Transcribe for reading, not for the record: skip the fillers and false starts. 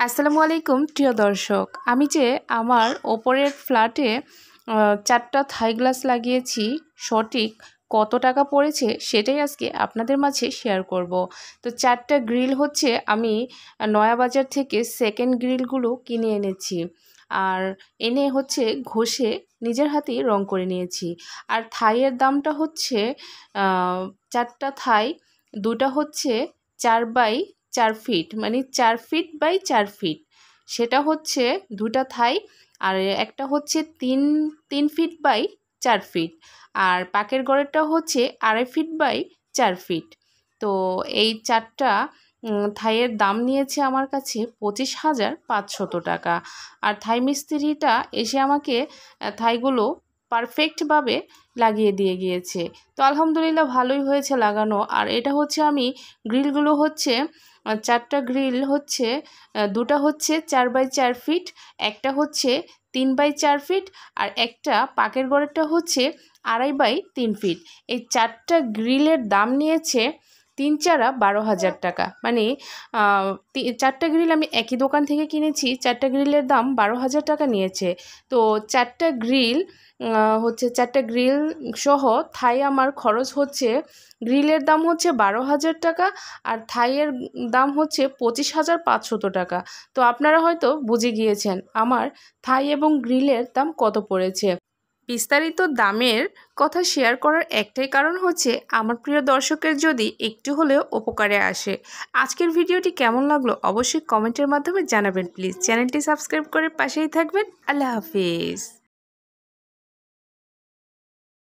আসসালামু আলাইকুম প্রিয় দর্শক, আমি যে আমার ওপরের ফ্ল্যাটে 4টা থাই গ্লাস লাগিয়েছি, সঠিক কত টাকা পড়েছে সেটাই আজকে আপনাদের মাঝে শেয়ার করব। তো 4টা গ্রিল হচ্ছে আমি নয়াবাজার থেকে সেকেন্ড গ্রিলগুলো কিনে এনেছি, আর এনে হচ্ছে ঘষে নিজের হাতেই রং করে নিয়েছি। আর থাইয়ের দামটা হচ্ছে 4টা থাই, দুটা হচ্ছে 4x4 ফিট, মানে 4 ফিট বাই 4 ফিট, সেটা হচ্ছে দুটা থাই। আর একটা হচ্ছে 3 ফিট বাই 4 ফিট, আর পাকের গড়েরটা হচ্ছে 2.5 ফিট বাই 4 ফিট। তো এই 4টা থাইয়ের দাম নিয়েছে আমার কাছে 25,500 টাকা। আর থাই মিস্ত্রিটা এসে আমাকে থাইগুলো পারফেক্টভাবে লাগিয়ে দিয়ে গিয়েছে। তো আলহামদুলিল্লাহ ভালোই হয়েছে লাগানো। আর এটা হচ্ছে আমি গ্রিলগুলো হচ্ছে 4টা গ্রিল হচ্ছে, দুটা হচ্ছে 4x4 ফিট, একটা হচ্ছে 3x4 ফিট, আর একটা পাকের গড়েরটা হচ্ছে 2.5x3 ফিট। এই 4টা গ্রিলের দাম নিয়েছে 3×4=12,000 টাকা। মানে 4টা গ্রিল আমি একই দোকান থেকে কিনেছি, 4টা গ্রিলের দাম 12,000 টাকা নিয়েছে। তো 4টা গ্রিল হচ্ছে 4টা গ্রিল সহ থাই আমার খরচ হচ্ছে, গ্রিলের দাম হচ্ছে 12,000 টাকা, আর থাইয়ের দাম হচ্ছে 25,500 টাকা। তো আপনারা হয়তো বুঝে গিয়েছেন আমার থাই এবং গ্রিলের দাম কত পড়েছে। বিস্তারিত দামের কথা শেয়ার করার একটাই কারণ হচ্ছে আমার প্রিয় দর্শকের যদি একটু হলেও উপকারে আসে। আজকের ভিডিওটি কেমন লাগলো অবশ্যই কমেন্টের মাধ্যমে জানাবেন। প্লিজ চ্যানেলটি সাবস্ক্রাইব করে পাশেই থাকবেন। আল্লাহ হাফিজ।